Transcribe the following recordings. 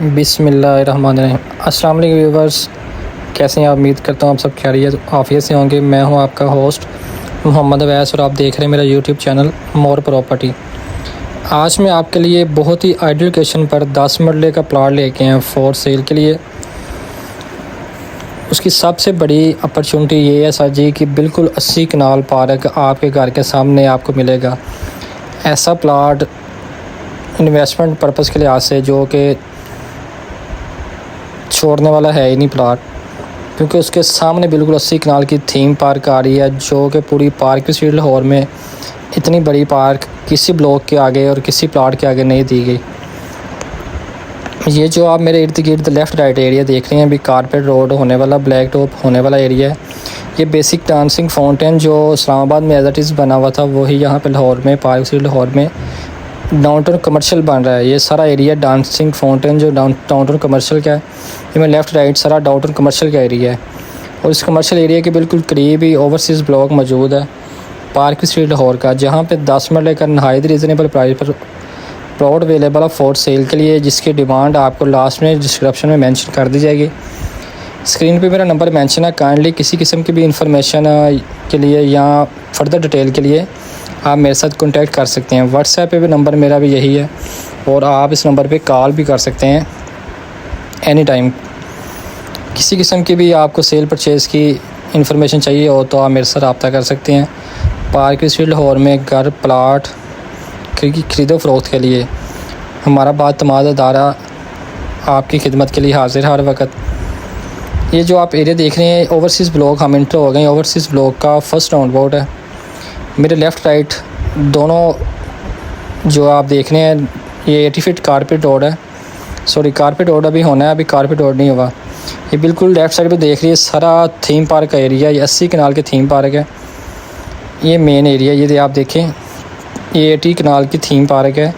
बिस्मिल्लाहिर्रहमानिर्रहीम। अस्सलाम वालेकुम व्यूवर्स, कैसे हैं आप? उम्मीद करता हूँ आप सब खैरियत आफियत से होंगे। मैं हूँ आपका होस्ट मोहम्मद अवैस और आप देख रहे हैं मेरा यूट्यूब चैनल मोर प्रॉपर्टी। आज मैं आपके लिए बहुत ही आइडियल लोकेशन पर 10 मरले का प्लाट लेके आए फॉर सेल के लिए। उसकी सबसे बड़ी अपॉर्चुनिटी ये है सर जी कि बिल्कुल 80 कनाल पार्क आपके घर के सामने आपको मिलेगा। ऐसा प्लाट इन्वेस्टमेंट पर्पज़ के लिहाज से जो कि छोड़ने वाला है ही नहीं प्लाट, क्योंकि उसके सामने बिल्कुल 80 कनाल की थीम पार्क आ रही है जो कि पूरी पार्क की स्ट्रीट लाहौर में इतनी बड़ी पार्क किसी ब्लॉक के आगे और किसी प्लाट के आगे नहीं दी गई। ये जो आप मेरे इर्द गिर्द लेफ़्ट राइट एरिया देख रहे हैं, अभी कारपेट रोड होने वाला, ब्लैक टॉप होने वाला एरिया है। ये बेसिक डांसिंग फाउंटेन जो इस्लामाबाद में एज इट इज़ बना हुआ था वही यहाँ पे लाहौर में पार्क स्ट्रीट लाहौर में डाउनटाउन कमर्शियल बन रहा है। ये सारा एरिया डांसिंग फाउंटेन जो डाउनटाउन कमर्शियल का है, ये मैं लेफ़्ट राइट सारा डाउनटाउन कमर्शियल का एरिया है। और इस कमर्शियल एरिया के बिल्कुल करीब ही ओवरसीज़ ब्लॉक मौजूद है पार्क स्ट्रीट लाहौर का, जहाँ पे 10 मरले का नहायत रीज़नेबल प्राइस पर प्लॉट अवेलेबल है फॉर सेल के लिए, जिसकी डिमांड आपको लास्ट में डिस्क्रिप्शन में मेंशन कर दी जाएगी। स्क्रीन पे मेरा नंबर मेंशन है। काइंडली किसी किस्म की भी इंफॉर्मेशन के लिए या फर्दर डिटेल के लिए आप मेरे साथ कांटेक्ट कर सकते हैं। व्हाट्सएप पे भी नंबर मेरा भी यही है और आप इस नंबर पे कॉल भी कर सकते हैं एनी टाइम। किसी किस्म की भी आपको सेल परचेज़ की इंफॉर्मेशन चाहिए हो तो आप मेरे साथ रब्ता कर सकते हैं। पार्क स्ट्रीट लाहौर में घर प्लाट खरीदो फरोख्त के लिए हमारा बातमाद अदारा आपकी खिदमत के लिए हाजिर हर वक्त। ये जो आप एरिया देख रहे हैं ओवरसीज़ ब्लॉक हम इंटर हो गए। ओवरसीज़ ब्लॉक का फर्स्ट राउंड अबाउट है। मेरे लेफ़्ट राइट दोनों जो आप देख रहे हैं ये 80 फीट कारपेट रोड है। सॉरी, कारपेट रोड अभी होना है, अभी कारपेट रोड नहीं हुआ। ये बिल्कुल लेफ़्ट साइड पे देख रही है सारा थीम पार्क का एरिया। ये 80 कनाल के थीम पार्क है। ये मेन एरिया ये आप देखें, ये 80 कनाल की थीम पार्क है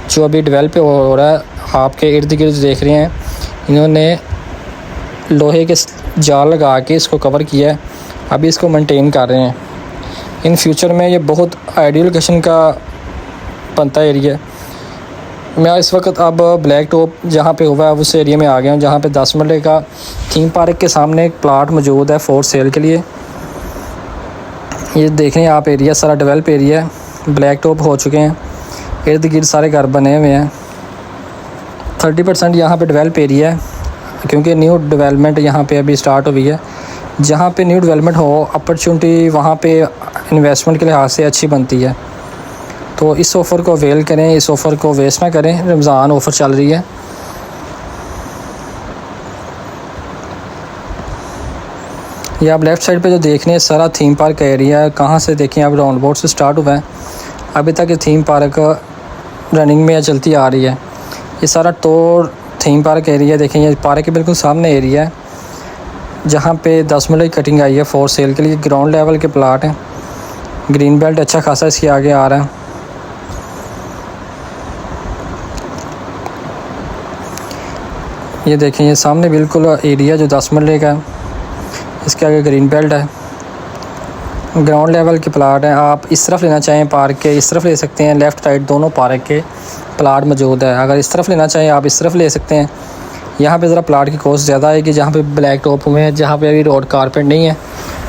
जो अभी डेवलप हो रहा है। आपके इर्द गिर्द देख रहे हैं इन्होंने लोहे के जाल लगा के इसको कवर किया है, अभी इसको मेंटेन कर रहे हैं। इन फ्यूचर में ये बहुत आइडियल लोकेशन का बनता एरिया है। मैं इस वक्त अब ब्लैक टॉप जहाँ पे हुआ है उस एरिया में आ गया हूँ, जहाँ पे 10 मरले का थीम पार्क के सामने एक प्लाट मौजूद है फॉर सेल के लिए। ये देख रहे हैं आप एरिया सारा डेवलप एरिया है, ब्लैक टॉप हो चुके हैं, इर्द गिर्द सारे घर बने हुए हैं। 30% यहाँ पे डेवलप एरिया है क्योंकि न्यू डेवलपमेंट यहाँ पे अभी स्टार्ट हुई है। जहाँ पे न्यू डेवलपमेंट हो अपॉर्चुनिटी वहाँ पे इन्वेस्टमेंट के लिहाज से अच्छी बनती है। तो इस ऑफ़र को अवेल करें, इस ऑफ़र को वेस्ट ना करें। रमज़ान ऑफ़र चल रही है। ये आप लेफ़्ट साइड पे जो देख रहे हैं सारा थीम पार्क का एरिया है। कहाँ से देखें आप, राउंड बोर्ड से स्टार्ट हुआ है, अभी तक ये थीम पार्क रनिंग में चलती आ रही है। ये सारा टोर थीम पार्क एरिया देखें, ये पार्क के बिल्कुल सामने एरिया है जहाँ पे 10 मरले की कटिंग आई है फॉर सेल के लिए। ग्राउंड लेवल के प्लाट हैं, ग्रीन बेल्ट अच्छा खासा इसके आगे आ रहा है। ये देखें ये सामने बिल्कुल एरिया जो 10 मरले का है, इसके आगे ग्रीन बेल्ट है, ग्राउंड लेवल के प्लाट हैं। आप इस तरफ लेना चाहें पार्क के इस तरफ ले सकते हैं, लेफ़्ट राइट दोनों पार्क के प्लाट मौजूद है। अगर इस तरफ लेना चाहें आप इस तरफ ले सकते हैं। यहाँ पे ज़रा प्लाट की कॉस्ट ज़्यादा आएगी, जहाँ पे ब्लैक टॉप हुए हैं, जहाँ पे अभी रोड कारपेट नहीं है,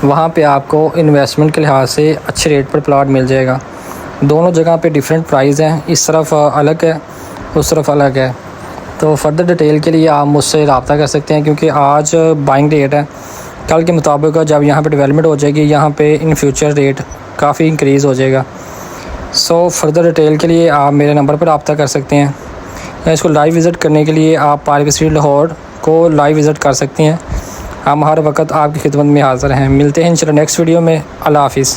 वहाँ पे आपको इन्वेस्टमेंट के लिहाज से अच्छे रेट पर प्लाट मिल जाएगा। दोनों जगह पे डिफरेंट प्राइस हैं, इस तरफ अलग है उस तरफ अलग है। तो फर्दर डिटेल के लिए आप मुझसे रब्ता कर सकते हैं, क्योंकि आज बाइंग डेट है। कल के मुताबिक जब यहाँ पे डेवलपमेंट हो जाएगी यहाँ पे इन फ्यूचर रेट काफ़ी इंक्रीज़ हो जाएगा। सो फर्दर डिटेल के लिए आप मेरे नंबर पर रब्ता कर सकते हैं, या इसको लाइव विज़िट करने के लिए आप पार्क स्ट्रीट लाहौर को लाइव विज़िट कर सकते हैं। हम हर वक्त आपकी खिदमत में हाज़िर हैं। मिलते हैं इंशाल्लाह नेक्स्ट वीडियो में। अल्लाह हाफ़िज़।